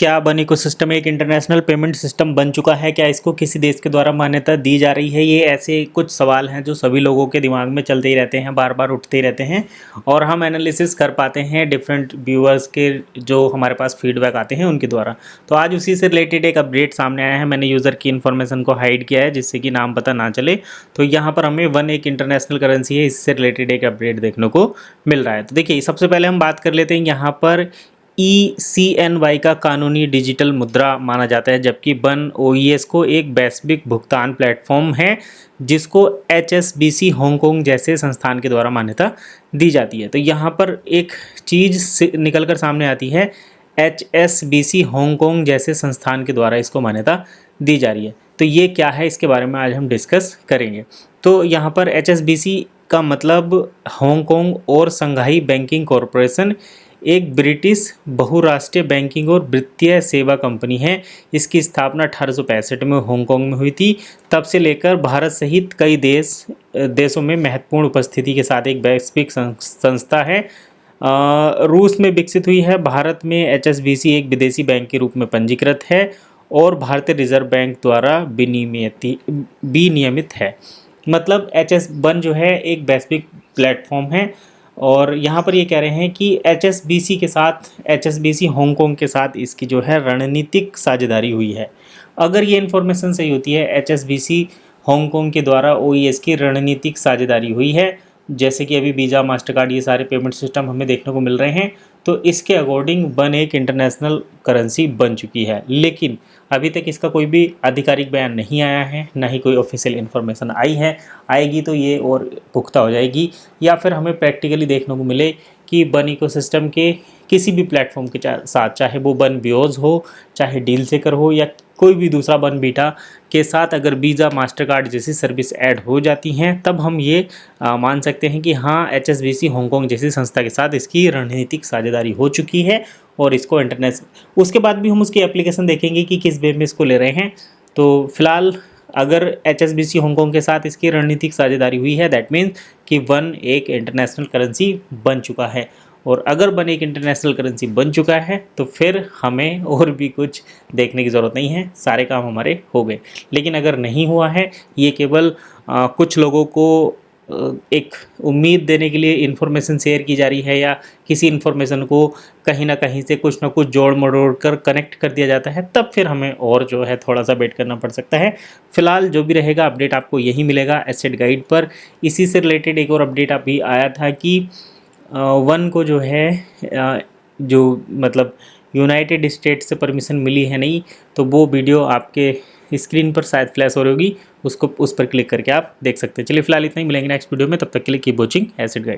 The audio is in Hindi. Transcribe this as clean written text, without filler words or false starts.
क्या वन इकोसिस्टम एक इंटरनेशनल पेमेंट सिस्टम बन चुका है? क्या इसको किसी देश के द्वारा मान्यता दी जा रही है? ये ऐसे कुछ सवाल हैं जो सभी लोगों के दिमाग में चलते ही रहते हैं, बार बार उठते ही रहते हैं और हम एनालिसिस कर पाते हैं डिफरेंट व्यूअर्स के जो हमारे पास फीडबैक आते हैं उनके द्वारा। तो आज उसी से रिलेटेड एक अपडेट सामने आया है। मैंने यूज़र की इन्फॉर्मेशन को हाइड किया है जिससे कि नाम पता ना चले। तो यहाँ पर हमें वन एक इंटरनेशनल करेंसी है, इससे रिलेटेड एक अपडेट देखने को मिल रहा है। तो देखिए, सबसे पहले हम बात कर लेते हैं यहाँ पर ECNY का कानूनी डिजिटल मुद्रा माना जाता है, जबकि वन OES को एक वैश्विक भुगतान प्लेटफॉर्म है जिसको HSBC हांगकांग जैसे संस्थान के द्वारा मान्यता दी जाती है। तो यहाँ पर एक चीज़ निकल कर सामने आती है, HSBC हांगकांग जैसे संस्थान के द्वारा इसको मान्यता दी जा रही है। तो ये क्या है, इसके बारे में आज हम डिस्कस करेंगे। तो यहाँ पर HSBC का मतलब हांगकांग और संघाई बैंकिंग कॉरपोरेशन एक ब्रिटिश बहुराष्ट्रीय बैंकिंग और वित्तीय सेवा कंपनी है। इसकी स्थापना 1865 में हांगकांग में हुई थी। तब से लेकर भारत सहित कई देशों में महत्वपूर्ण उपस्थिति के साथ एक वैश्विक संस्था है। रूस में विकसित हुई है। भारत में HSBC एक विदेशी बैंक के रूप में पंजीकृत है और भारतीय रिजर्व बैंक द्वारा विनियमित है। मतलब HS1 जो है एक वैश्विक प्लेटफॉर्म है और यहाँ पर ये कह रहे हैं कि HSBC के साथ, HSBC हांगकांग के साथ इसकी जो है रणनीतिक साझेदारी हुई है। अगर ये इन्फॉर्मेशन सही होती है, HSBC हांगकांग के द्वारा OES की रणनीतिक साझेदारी हुई है, जैसे कि अभी वीज़ा, मास्टरकार्ड, ये सारे पेमेंट सिस्टम हमें देखने को मिल रहे हैं, तो इसके अकॉर्डिंग वन एक इंटरनेशनल करेंसी बन चुकी है। लेकिन अभी तक इसका कोई भी आधिकारिक बयान नहीं आया है, ना ही कोई ऑफिशियल इन्फॉर्मेशन आई है। आएगी तो ये और पुख्ता हो जाएगी, या फिर हमें प्रैक्टिकली देखने को मिले कि वन इकोसिस्टम के किसी भी प्लेटफॉर्म के साथ, चाहे वो वन बियोज हो, चाहे डील चेकर हो, या कोई भी दूसरा वन बीटा के साथ अगर वीज़ा, मास्टरकार्ड जैसी सर्विस ऐड हो जाती हैं, तब हम ये मान सकते हैं कि हाँ, HSBC हांगकांग जैसी संस्था के साथ इसकी रणनीतिक साझेदारी हो चुकी है और इसको इंटरनेशनल। उसके बाद भी हम उसकी एप्लीकेशन देखेंगे कि किस वे में इसको ले रहे हैं। तो फिलहाल अगर HSBC हांगकांग के साथ इसकी रणनीतिक साझेदारी हुई है, दैट मीन्स कि वन एक इंटरनेशनल करेंसी बन चुका है। और अगर वन एक इंटरनेशनल करेंसी बन चुका है तो फिर हमें और भी कुछ देखने की ज़रूरत नहीं है, सारे काम हमारे हो गए। लेकिन अगर नहीं हुआ है, ये केवल कुछ लोगों को एक उम्मीद देने के लिए इन्फॉर्मेशन शेयर की जा रही है, या किसी इन्फॉर्मेशन को कहीं ना कहीं से कुछ ना कुछ जोड़ मरोड़ कर कनेक्ट कर दिया जाता है, तब फिर हमें और जो है थोड़ा सा वेट करना पड़ सकता है। फिलहाल जो भी रहेगा अपडेट आपको यही मिलेगा एसेट गाइड पर। इसी से रिलेटेड एक और अपडेट अभी आया था कि वन को जो है जो मतलब यूनाइटेड स्टेट्स से परमिशन मिली है नहीं, तो वो वीडियो आपके स्क्रीन पर शायद फ्लैश हो रही होगी, उसको उस पर क्लिक करके आप देख सकते हैं। चलिए फिलहाल इतना ही, मिलेंगे नेक्स्ट वीडियो में, तब तक के लिए कीप वॉचिंग एसेट गाइड।